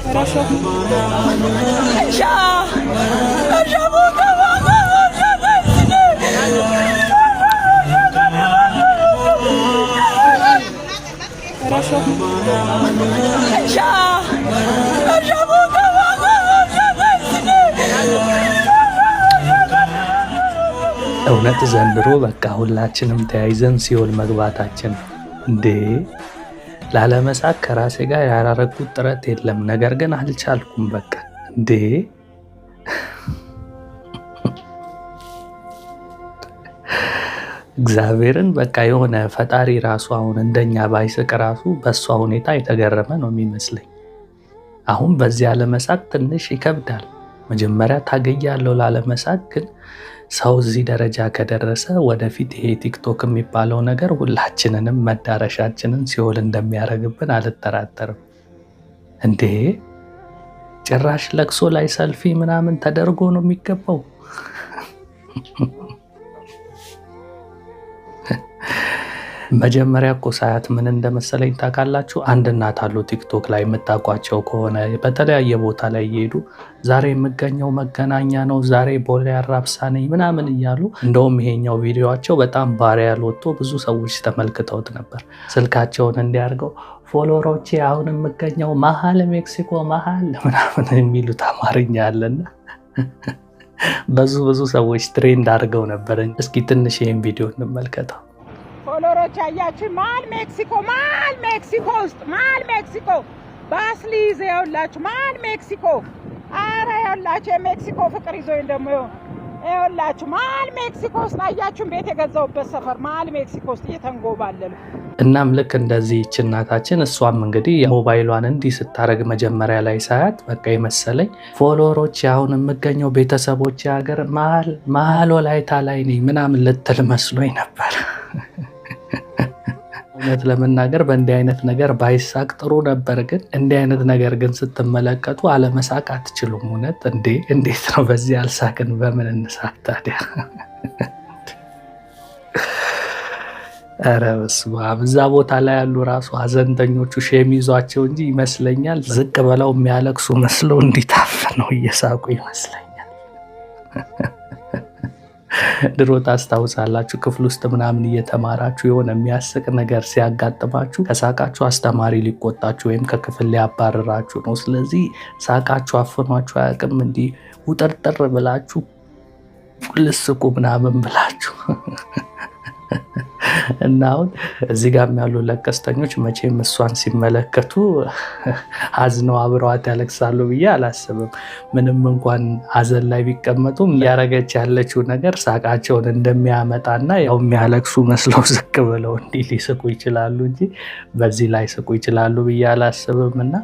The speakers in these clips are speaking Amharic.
Хорошо. Хорошо. እውነት ዘንድሮ በቃ ሁላችንም ተያይዘን ሲኦል መግባታችን እንዴ! ላለመሳቅ ከራሴ ጋር ያላረኩት ጥረት የለም። ነገር ግን አልቻልኩም። በቃ እንዴ! እግዚአብሔርን በቃ የሆነ ፈጣሪ ራሱ አሁን እንደኛ ባይስቅ ራሱ በእሷ ሁኔታ የተገረመ ነው የሚመስለኝ። አሁን በዚያ ለመሳቅ ትንሽ ይከብዳል። መጀመሪያ ታገያለሁ ላለመሳቅ፣ ግን ሰው እዚህ ደረጃ ከደረሰ ወደፊት ይሄ ቲክቶክ የሚባለው ነገር ሁላችንንም መዳረሻችንን ሲኦል እንደሚያደርግብን አልጠራጠርም። እንዴ ጭራሽ ለቅሶ ላይ ሰልፊ ምናምን ተደርጎ ነው የሚገባው። መጀመሪያ እኮ ሳያት ምን እንደመሰለኝ ታውቃላችሁ? አንድ እናት አሉ ቲክቶክ ላይ የምታውቋቸው ከሆነ በተለያየ ቦታ ላይ እየሄዱ ዛሬ የምገኘው መገናኛ ነው፣ ዛሬ ቦሌ አራብሳ ነኝ ምናምን እያሉ፣ እንደውም ይሄኛው ቪዲዮቸው በጣም ቫይራል ወጥቶ ብዙ ሰዎች ተመልክተውት ነበር። ስልካቸውን እንዲያርገው ፎሎወሮቼ አሁን የምገኘው መሀል ሜክሲኮ መሀል ምናምን የሚሉት አማርኛ አለና ብዙ ሰዎች ትሬንድ አድርገው ነበር። እስኪ ትንሽ ይህን ቪዲዮ እንመልከተው። ፎሎወሮች አያችሁ፣ መሀል ሜክሲኮ ውስጥ መሀል ሜክሲኮ ባስ ሊይዝ ይኸውላችሁ፣ መሀል ሜክሲኮ። አረ ይኸውላችሁ የሜክሲኮ ፍቅር ይዞኝ ደግሞ ይኸውላችሁ መሀል ሜክሲኮ ውስጥ አያችሁ፣ ቤት የገዛሁበት ሰፈር መሀል ሜክሲኮ ውስጥ እየተንጎባለሉ። እናም ልክ እንደዚህ እናታችን እሷም እንግዲህ ሞባይሏን እንዲህ ስታደርግ መጀመሪያ ላይ ሳያት በቃ የመሰለኝ ፎሎወሮች አሁን የምገኘው ቤተሰቦች ሀገር መሀል ወላይታ ላይ ነኝ ምናምን ልትል መስሎኝ ነበር። እውነት ለመናገር በእንዲህ አይነት ነገር ባይሳቅ ጥሩ ነበር። ግን እንዲህ አይነት ነገር ግን ስትመለከቱ አለመሳቅ አትችሉም። እውነት እንዴት ነው በዚህ አልሳቅን? በምን እንሳቅ ታዲያ? ኧረ በስመ አብ! እዛ ቦታ ላይ ያሉ ራሱ ሀዘንተኞቹ ሼም ይዟቸው እንጂ ይመስለኛል ዝቅ ብለው የሚያለቅሱ መስለው እንዲታፍነው እየሳቁ ይመስለኛል። ድሮ ታስታውሳላችሁ ክፍል ውስጥ ምናምን እየተማራችሁ የሆነ የሚያስቅ ነገር ሲያጋጥማችሁ ከሳቃችሁ አስተማሪ ሊቆጣችሁ ወይም ከክፍል ሊያባረራችሁ ነው። ስለዚህ ሳቃችሁ አፍኗችሁ አያውቅም። እንዲህ ውጥርጥር ብላችሁ ልስቁ ምናምን ብላችሁ እና አሁን እዚህ ጋር ያሉ ለቀስተኞች መቼም እሷን ሲመለከቱ አዝነው አብረዋት ያለቅሳሉ ብዬ አላስብም። ምንም እንኳን ሀዘን ላይ ቢቀመጡም እያረገች ያለችው ነገር ሳቃቸውን እንደሚያመጣና ያው የሚያለቅሱ መስለው ዝቅ ብለው እንዲህ ሊስቁ ይችላሉ እንጂ በዚህ ላይ ስቁ ይችላሉ ብዬ አላስብም። እና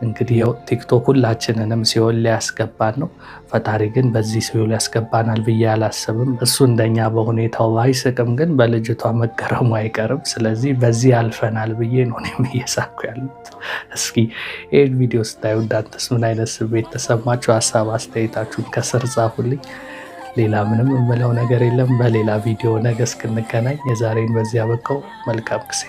እንግዲህ ያው ቲክቶክ ሁላችንንም ሲኦል ሊያስገባን ነው። ፈጣሪ ግን በዚህ ሲኦል ያስገባናል ብዬ አላስብም። እሱ እንደኛ በሁኔታው ባይስቅም ግን በልጅቷ መገረሙ አይቀርም። ስለዚህ በዚህ ያልፈናል ብዬ ነው እኔም እየሳኩ ያሉት። እስኪ ይህን ቪዲዮ ስታዩ እናንተስ ምን አይነት ስሜት ተሰማችሁ? ሀሳብ አስተያየታችሁን ከስር ጻፉልኝ። ሌላ ምንም የምለው ነገር የለም። በሌላ ቪዲዮ ነገ እስክንገናኝ የዛሬን በዚህ አበቃው። መልካም ጊዜ